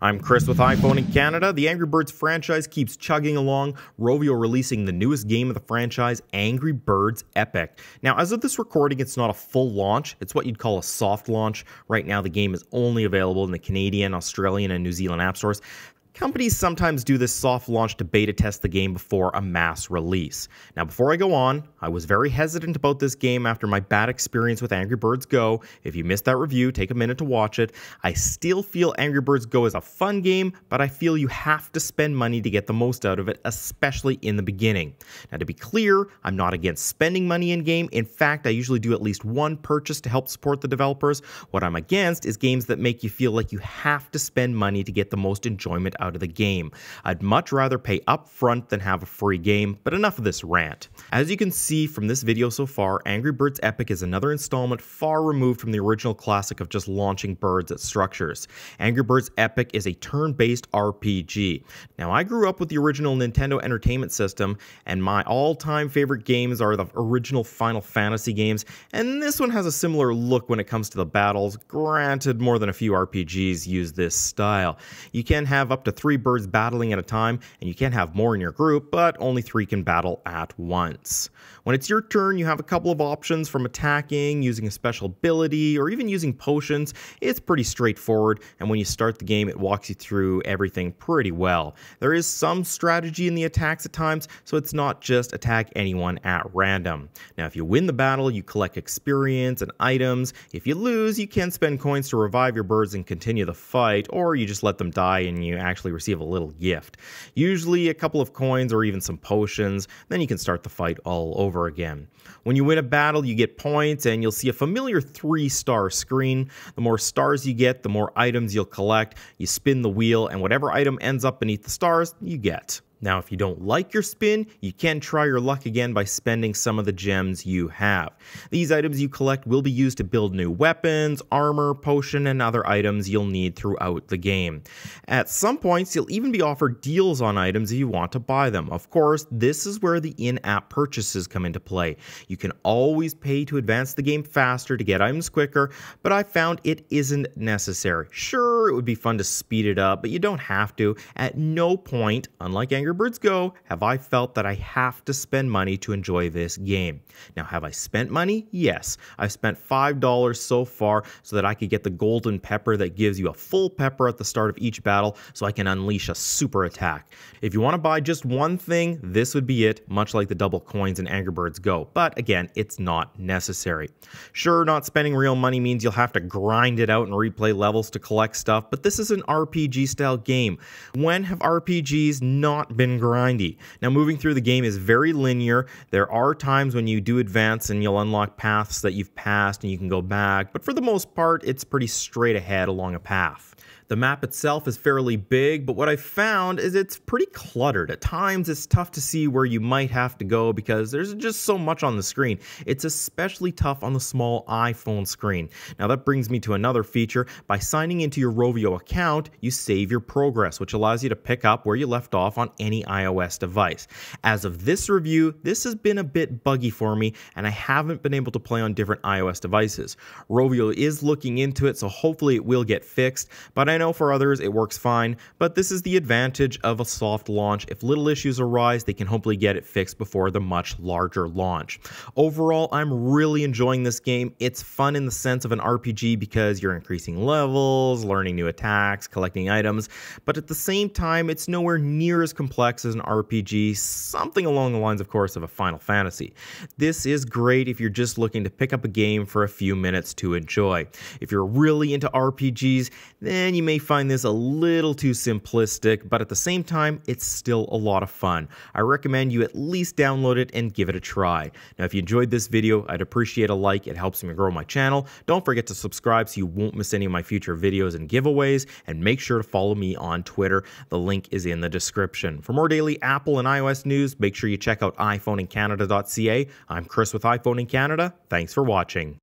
I'm Chris with iPhone in Canada. The Angry Birds franchise keeps chugging along, Rovio releasing the newest game of the franchise, Angry Birds Epic. Now, as of this recording, it's not a full launch. It's what you'd call a soft launch. Right now, the game is only available in the Canadian, Australian, and New Zealand app stores. Companies sometimes do this soft launch to beta test the game before a mass release. Now, before I go on, I was very hesitant about this game after my bad experience with Angry Birds Go. If you missed that review, take a minute to watch it. I still feel Angry Birds Go is a fun game, but I feel you have to spend money to get the most out of it, especially in the beginning. Now, to be clear, I'm not against spending money in-game. In fact, I usually do at least one purchase to help support the developers. What I'm against is games that make you feel like you have to spend money to get the most enjoyment out of the game. I'd much rather pay up front than have a free game, but enough of this rant. As you can see from this video so far, Angry Birds Epic is another installment far removed from the original classic of just launching birds at structures. Angry Birds Epic is a turn-based RPG. Now, I grew up with the original Nintendo Entertainment System, and my all-time favorite games are the original Final Fantasy games, and this one has a similar look when it comes to the battles. Granted, more than a few RPGs use this style. You can have up to 3 birds battling at a time, and you can have more in your group, but only 3 can battle at once. When it's your turn, you have a couple of options, from attacking, using a special ability, or even using potions. It's pretty straightforward, and when you start the game, it walks you through everything pretty well. There is some strategy in the attacks at times, so it's not just attack anyone at random. Now, if you win the battle, you collect experience and items. If you lose, you can spend coins to revive your birds and continue the fight, or you just let them die and you actually receive a little gift. Usually a couple of coins or even some potions, then you can start the fight all over again. When you win a battle, you get points, and you'll see a familiar 3-star screen. The more stars you get, the more items you'll collect. You spin the wheel, and whatever item ends up beneath the stars, you get. Now, if you don't like your spin, you can try your luck again by spending some of the gems you have. These items you collect will be used to build new weapons, armor, potion, and other items you'll need throughout the game. At some points, you'll even be offered deals on items if you want to buy them. Of course, this is where the in-app purchases come into play. You can always pay to advance the game faster to get items quicker, but I found it isn't necessary. Sure, it would be fun to speed it up, but you don't have to. At no point, unlike Angry Birds Go, have I felt that I have to spend money to enjoy this game. Now, have I spent money? Yes. I've spent $5 so far so that I could get the golden pepper that gives you a full pepper at the start of each battle so I can unleash a super attack. If you want to buy just one thing, this would be it, much like the double coins in Angry Birds Go. But again, it's not necessary. Sure, not spending real money means you'll have to grind it out and replay levels to collect stuff, but this is an RPG-style game. When have RPGs not been grindy? Now, moving through the game is very linear. There are times when you do advance and you'll unlock paths that you've passed and you can go back, but for the most part, it's pretty straight ahead along a path. The map itself is fairly big, but what I found is it's pretty cluttered. At times, it's tough to see where you might have to go because there's just so much on the screen. It's especially tough on the small iPhone screen. Now, that brings me to another feature. By signing into your Rovio account, you save your progress, which allows you to pick up where you left off on any iOS device. As of this review, this has been a bit buggy for me, and I haven't been able to play on different iOS devices. Rovio is looking into it, so hopefully it will get fixed, but I know for others it works fine, but this is the advantage of a soft launch. If little issues arise, they can hopefully get it fixed before the much larger launch. Overall, I'm really enjoying this game. It's fun in the sense of an RPG because you're increasing levels, learning new attacks, collecting items, but at the same time, it's nowhere near as complex as an RPG, something along the lines, of course, of a Final Fantasy. This is great if you're just looking to pick up a game for a few minutes to enjoy. If you're really into RPGs, then you may find this a little too simplistic, but at the same time, it's still a lot of fun. I recommend you at least download it and give it a try. Now, if you enjoyed this video, I'd appreciate a like. It helps me grow my channel. Don't forget to subscribe so you won't miss any of my future videos and giveaways, and make sure to follow me on Twitter. The link is in the description. For more daily Apple and iOS news, make sure you check out iPhoneincanada.ca. I'm Chris with iPhone in Canada. Thanks for watching.